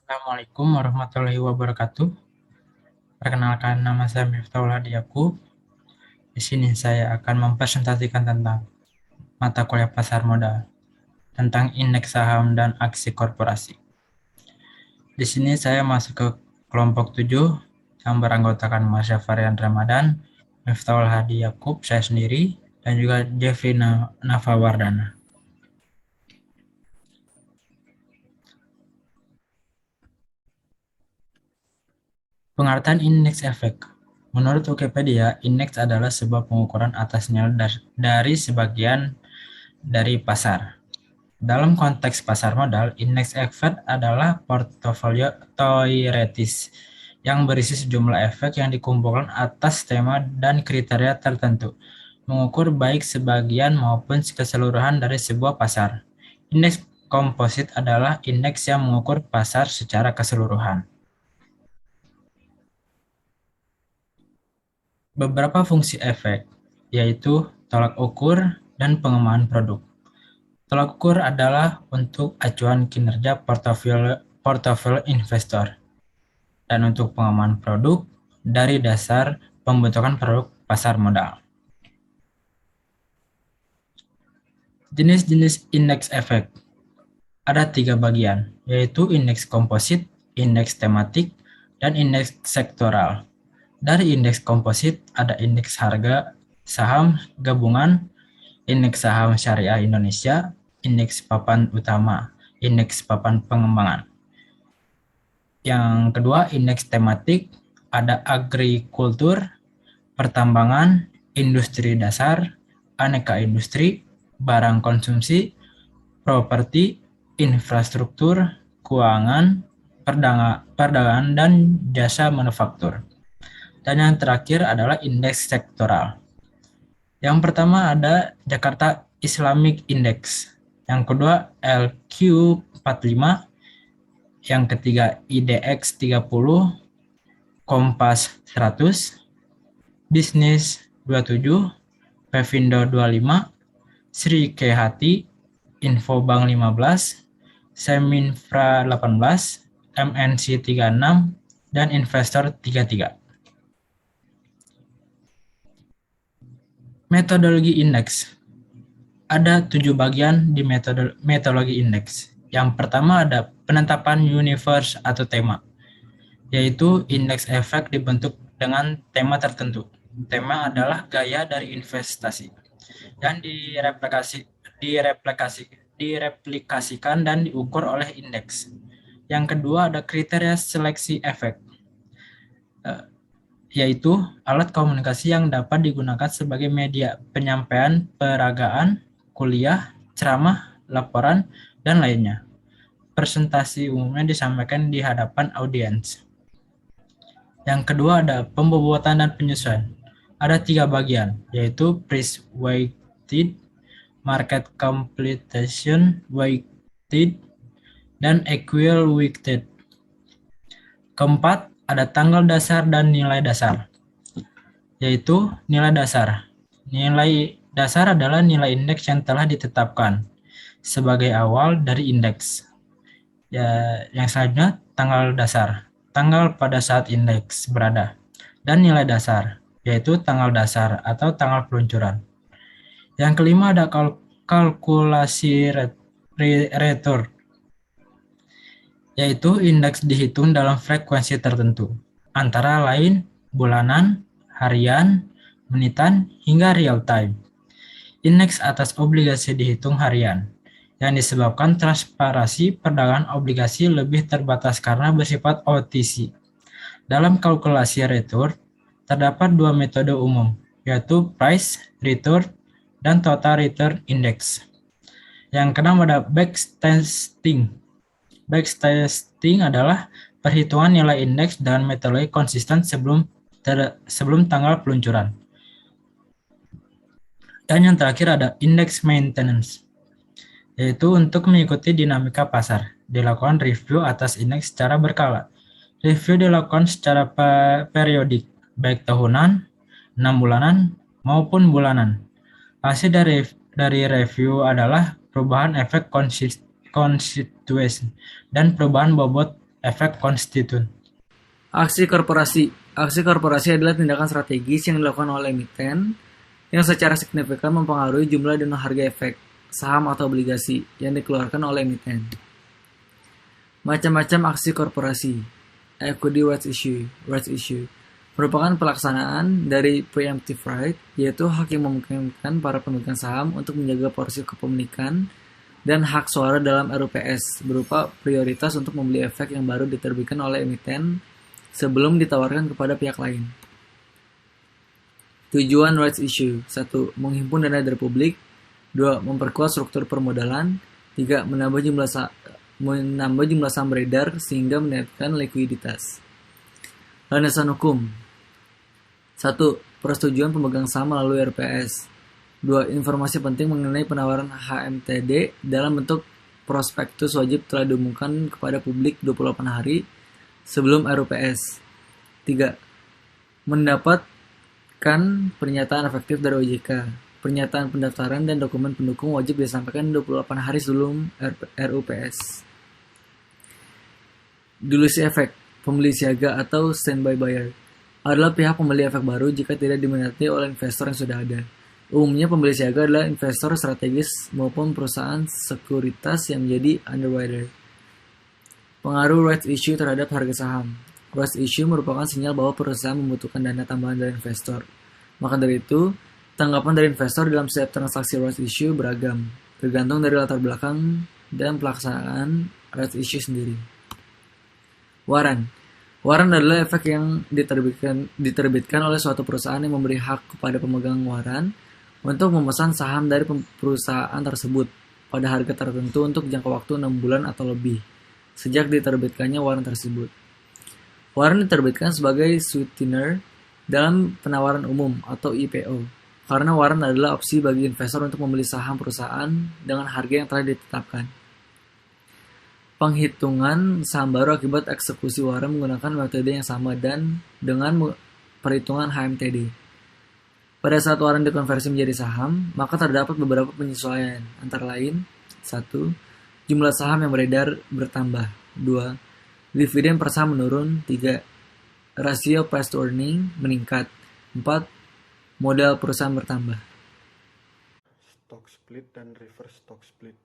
Assalamualaikum warahmatullahi wabarakatuh. Perkenalkan, nama saya Miftahul Hadi Yaqub. Di sini saya akan mempresentasikan tentang mata kuliah pasar modal, tentang indeks saham dan aksi korporasi. Di sini saya masuk ke kelompok 7 yang beranggotakan Mas Syafarian Ramadan, Miftahul Hadi Yaqub, saya sendiri, dan juga Jeffrey Nafawardana. Pengertian indeks efek. Menurut Wikipedia, indeks adalah sebuah pengukuran atas nilai dari sebagian dari pasar. Dalam konteks pasar modal, indeks efek adalah portofolio teoretis yang berisi sejumlah efek yang dikumpulkan atas tema dan kriteria tertentu, mengukur baik sebagian maupun keseluruhan dari sebuah pasar. Indeks komposit adalah indeks yang mengukur pasar secara keseluruhan. Beberapa fungsi efek, yaitu tolak ukur dan pengembangan produk. Tolak ukur adalah untuk acuan kinerja portofolio investor, dan untuk pengembangan produk dari dasar pembentukan produk pasar modal. Jenis-jenis indeks efek ada 3 bagian, yaitu indeks komposit, indeks tematik, dan indeks sektoral. Dari indeks komposit ada indeks harga saham gabungan, indeks saham syariah Indonesia, indeks papan utama, indeks papan pengembangan. Yang kedua, indeks tematik ada agrikultur, pertambangan, industri dasar, aneka industri, barang konsumsi, properti, infrastruktur, keuangan, perdagangan, dan jasa manufaktur. Dan yang terakhir adalah indeks sektoral. Yang pertama ada Jakarta Islamic Index. Yang kedua LQ45. Yang ketiga IDX 30, Kompas 100, Bisnis 27, Pevindo 25, Sri Kehati, Infobank 15, Seminfra 18, MNC 36, dan Investor 33. Metodologi indeks. Ada 7 bagian di metodologi indeks. Yang pertama ada penetapan universe atau tema, yaitu indeks efek dibentuk dengan tema tertentu. Tema adalah gaya dari investasi dan direplikasikan dan diukur oleh indeks. Yang kedua ada kriteria seleksi efek, yaitu alat komunikasi yang dapat digunakan sebagai media penyampaian peragaan, kuliah, ceramah, laporan, dan lainnya. Presentasi umumnya disampaikan di hadapan audiens. Yang kedua ada pembobotan dan penyesuaian. Ada 3 bagian, yaitu price weighted, market completion weighted, dan equal weighted. Keempat, ada tanggal dasar dan nilai dasar, yaitu nilai dasar. Nilai dasar adalah nilai indeks yang telah ditetapkan sebagai awal dari indeks. Ya, yang selanjutnya tanggal dasar, tanggal pada saat indeks berada, dan nilai dasar, yaitu tanggal dasar atau tanggal peluncuran. Yang kelima ada kalkulasi return, yaitu indeks dihitung dalam frekuensi tertentu, antara lain bulanan, harian, menitan, hingga real time. Indeks atas obligasi dihitung harian, yang disebabkan transparansi perdagangan obligasi lebih terbatas karena bersifat OTC. Dalam kalkulasi return, terdapat 2 metode umum, yaitu price return dan total return index. Yang keenam ada backtesting. Backtesting adalah perhitungan nilai indeks dengan metode konsisten sebelum tanggal peluncuran. Dan yang terakhir ada index maintenance, yaitu untuk mengikuti dinamika pasar. Dilakukan review atas indeks secara berkala. Review dilakukan secara periodik, baik tahunan, 6 bulanan, maupun bulanan. Hasil dari review adalah perubahan efek konstitusi dan perubahan bobot efek konstituen. Aksi korporasi. Aksi korporasi adalah tindakan strategis yang dilakukan oleh emiten yang secara signifikan mempengaruhi jumlah dan harga efek saham atau obligasi yang dikeluarkan oleh emiten. Macam-macam aksi korporasi. Equity rights issue merupakan pelaksanaan dari preemptive right, yaitu hak yang memungkinkan para pemegang saham untuk menjaga porsi kepemilikan dan hak suara dalam RUPS berupa prioritas untuk membeli efek yang baru diterbitkan oleh emiten sebelum ditawarkan kepada pihak lain. Tujuan rights issue: 1. Menghimpun dana dari publik. 2. Memperkuat struktur permodalan. 3. Menambah jumlah saham beredar sehingga meningkatkan likuiditas. Landasan hukum: 1. Persetujuan pemegang saham melalui RPS. 2. Informasi penting mengenai penawaran HMTD dalam bentuk prospektus wajib telah diumumkan kepada publik 28 hari sebelum RUPS. 3. Mendapatkan pernyataan efektif dari OJK. Pernyataan pendaftaran dan dokumen pendukung wajib disampaikan 28 hari sebelum RUPS. Dilusi efek, pembeli siaga atau standby buyer, adalah pihak pembeli efek baru jika tidak diminati oleh investor yang sudah ada. Umumnya pembeli siaga adalah investor strategis maupun perusahaan sekuritas yang menjadi underwriter. Pengaruh rights issue terhadap harga saham. Rights issue merupakan sinyal bahwa perusahaan membutuhkan dana tambahan dari investor. Maka dari itu, tanggapan dari investor dalam setiap transaksi rights issue beragam, tergantung dari latar belakang dan pelaksanaan rights issue sendiri. Waran. Waran adalah efek yang diterbitkan oleh suatu perusahaan yang memberi hak kepada pemegang waran untuk memesan saham dari perusahaan tersebut pada harga tertentu untuk jangka waktu 6 bulan atau lebih sejak diterbitkannya waran tersebut. Waran diterbitkan sebagai sweetener dalam penawaran umum atau IPO, karena waran adalah opsi bagi investor untuk membeli saham perusahaan dengan harga yang telah ditetapkan. Penghitungan saham baru akibat eksekusi waran menggunakan metode yang sama dan dengan perhitungan HMTD. Pada saat waran dikonversi menjadi saham, maka terdapat beberapa penyesuaian, antara lain: 1. Jumlah saham yang beredar bertambah. 2. Dividen per saham menurun. 3. Rasio price to earning meningkat. 4. Modal perusahaan bertambah. Stock split dan reverse stock split.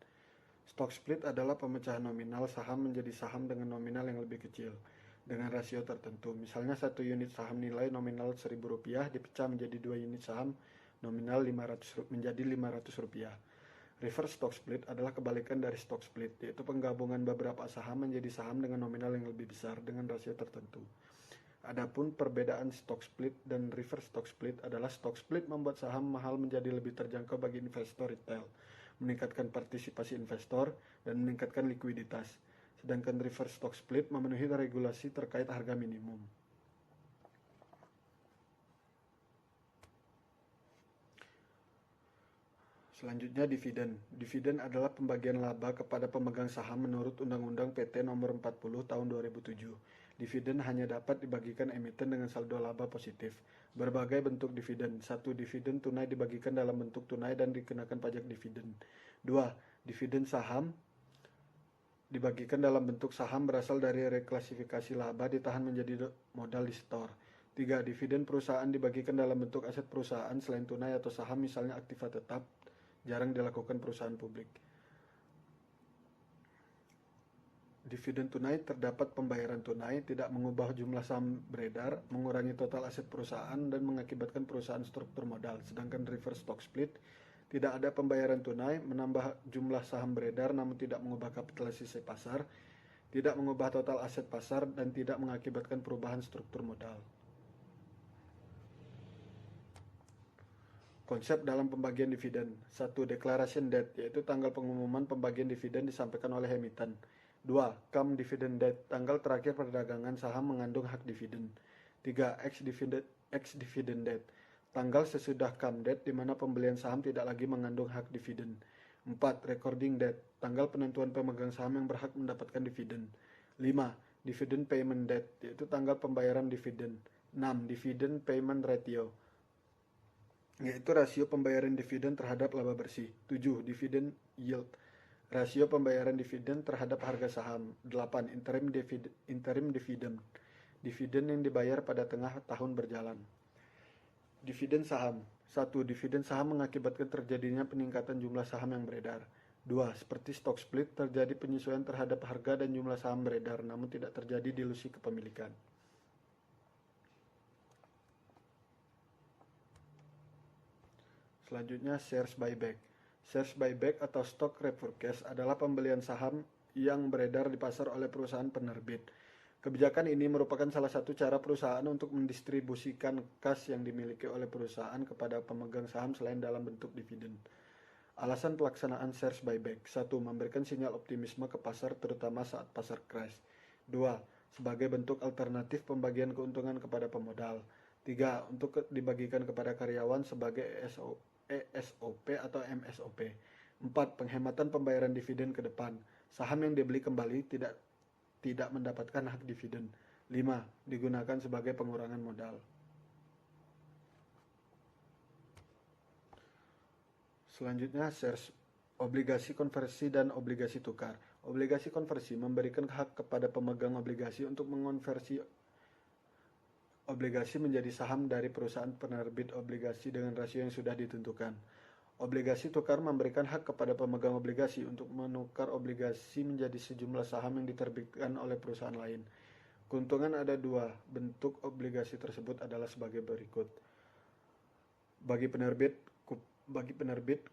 Stock split adalah pemecahan nominal saham menjadi saham dengan nominal yang lebih kecil dengan rasio tertentu. Misalnya 1 unit saham nilai nominal Rp1.000 dipecah menjadi 2 unit saham nominal menjadi Rp500. Reverse stock split adalah kebalikan dari stock split, yaitu penggabungan beberapa saham menjadi saham dengan nominal yang lebih besar dengan rasio tertentu. Adapun perbedaan stock split dan reverse stock split adalah stock split membuat saham mahal menjadi lebih terjangkau bagi investor retail, meningkatkan partisipasi investor, dan meningkatkan likuiditas. Sedangkan reverse stock split memenuhi regulasi terkait harga minimum. Selanjutnya dividen. Dividen adalah pembagian laba kepada pemegang saham menurut Undang-Undang PT Nomor 40 Tahun 2007. Dividen hanya dapat dibagikan emiten dengan saldo laba positif. Berbagai bentuk dividen. 1. Dividen tunai dibagikan dalam bentuk tunai dan dikenakan pajak dividen. 2. Dividen saham dibagikan dalam bentuk saham berasal dari reklasifikasi laba ditahan menjadi modal di store. 3. Dividen perusahaan dibagikan dalam bentuk aset perusahaan selain tunai atau saham, misalnya aktiva tetap, jarang dilakukan perusahaan publik. Dividen tunai terdapat pembayaran tunai, tidak mengubah jumlah saham beredar, mengurangi total aset perusahaan, dan mengakibatkan perusahaan struktur modal. Sedangkan reverse stock split tidak ada pembayaran tunai, menambah jumlah saham beredar namun tidak mengubah kapitalisasi pasar, tidak mengubah total aset pasar, dan tidak mengakibatkan perubahan struktur modal. Konsep dalam pembagian dividen. 1. Declaration date, yaitu tanggal pengumuman pembagian dividen disampaikan oleh emiten. 2. Cum dividend date, tanggal terakhir perdagangan saham mengandung hak dividen. 3. Ex-dividend date, tanggal sesudah cum date di mana pembelian saham tidak lagi mengandung hak dividen. 4. Recording date, tanggal penentuan pemegang saham yang berhak mendapatkan dividen. 5. Dividend payment date, yaitu tanggal pembayaran dividen. 6. Dividend payment ratio, yaitu rasio pembayaran dividen terhadap laba bersih. 7. Dividend yield, Rasio pembayaran dividen terhadap harga saham. 8. Interim dividend. Dividen yang dibayar pada tengah tahun berjalan. Dividen saham. 1. Dividen saham mengakibatkan terjadinya peningkatan jumlah saham yang beredar. 2. Seperti stock split, terjadi penyesuaian terhadap harga dan jumlah saham beredar, namun tidak terjadi dilusi kepemilikan. Selanjutnya, shares buyback. Shares buyback atau stock repurchase adalah pembelian saham yang beredar di pasar oleh perusahaan penerbit. Kebijakan ini merupakan salah satu cara perusahaan untuk mendistribusikan kas yang dimiliki oleh perusahaan kepada pemegang saham selain dalam bentuk dividen. Alasan pelaksanaan shares buyback. 1. Memberikan sinyal optimisme ke pasar terutama saat pasar crash. 2. Sebagai bentuk alternatif pembagian keuntungan kepada pemodal. 3. Untuk dibagikan kepada karyawan sebagai ESOP atau MSOP. 4. Penghematan pembayaran dividen ke depan. Saham yang dibeli kembali tidak mendapatkan hak dividen. 5. Digunakan sebagai pengurangan modal. Selanjutnya, shares obligasi konversi dan obligasi tukar. Obligasi konversi memberikan hak kepada pemegang obligasi untuk mengonversi obligasi menjadi saham dari perusahaan penerbit obligasi dengan rasio yang sudah ditentukan. Obligasi tukar memberikan hak kepada pemegang obligasi untuk menukar obligasi menjadi sejumlah saham yang diterbitkan oleh perusahaan lain. Keuntungan ada dua. Bentuk obligasi tersebut adalah sebagai berikut. Bagi penerbit,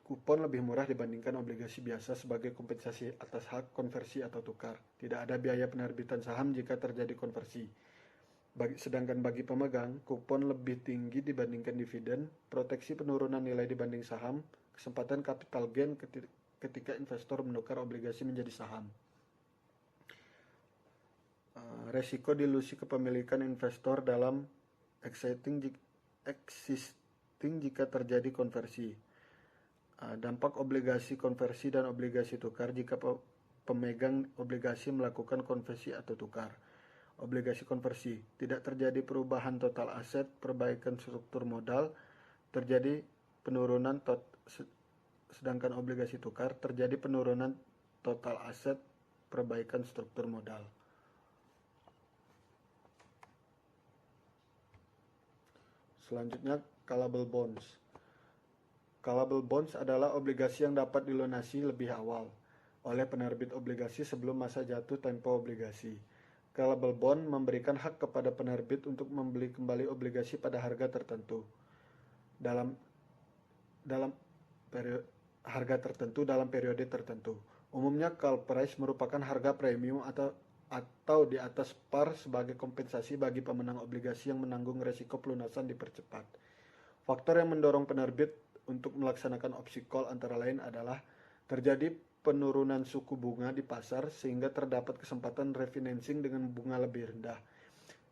kupon lebih murah dibandingkan obligasi biasa sebagai kompensasi atas hak konversi atau tukar. Tidak ada biaya penerbitan saham jika terjadi konversi. Sedangkan bagi pemegang, kupon lebih tinggi dibandingkan dividen, proteksi penurunan nilai dibanding saham, kesempatan capital gain ketika investor menukar obligasi menjadi saham. Resiko dilusi kepemilikan investor dalam existing jika terjadi konversi. Dampak obligasi konversi dan obligasi tukar jika pemegang obligasi melakukan konversi atau tukar. Obligasi konversi, tidak terjadi perubahan total aset, perbaikan struktur modal, terjadi penurunan sedangkan obligasi tukar terjadi penurunan total aset, perbaikan struktur modal. Selanjutnya, callable bonds. Callable bonds adalah obligasi yang dapat dilunasi lebih awal oleh penerbit obligasi sebelum masa jatuh tempo obligasi. Callable bond memberikan hak kepada penerbit untuk membeli kembali obligasi pada harga tertentu dalam periode tertentu. Umumnya call price merupakan harga premium atau di atas par sebagai kompensasi bagi pemenang obligasi yang menanggung resiko pelunasan dipercepat. Faktor yang mendorong penerbit untuk melaksanakan opsi call antara lain adalah terjadi penurunan suku bunga di pasar sehingga terdapat kesempatan refinancing dengan bunga lebih rendah.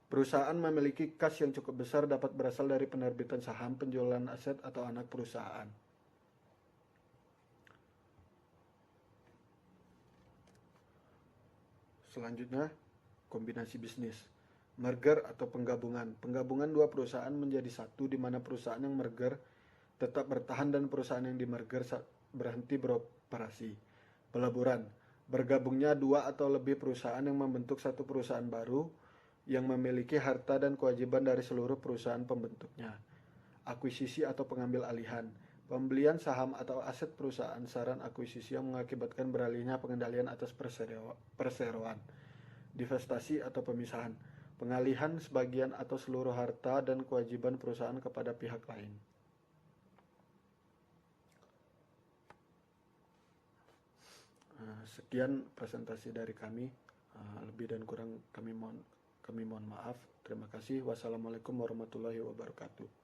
Perusahaan memiliki kas yang cukup besar dapat berasal dari penerbitan saham, penjualan aset, atau anak perusahaan. Selanjutnya, kombinasi bisnis. Merger atau penggabungan. Penggabungan dua perusahaan menjadi satu di mana perusahaan yang merger tetap bertahan dan perusahaan yang dimerger berhenti beroperasi. Peleburan, bergabungnya dua atau lebih perusahaan yang membentuk satu perusahaan baru yang memiliki harta dan kewajiban dari seluruh perusahaan pembentuknya. Akuisisi atau pengambil alihan, pembelian saham atau aset perusahaan saran akuisisi yang mengakibatkan beralihnya pengendalian atas perseroan. Divestasi atau pemisahan, pengalihan sebagian atau seluruh harta dan kewajiban perusahaan kepada pihak lain. Sekian presentasi dari kami. Lebih dan kurang kami mohon maaf. Terima kasih. Wassalamualaikum warahmatullahi wabarakatuh.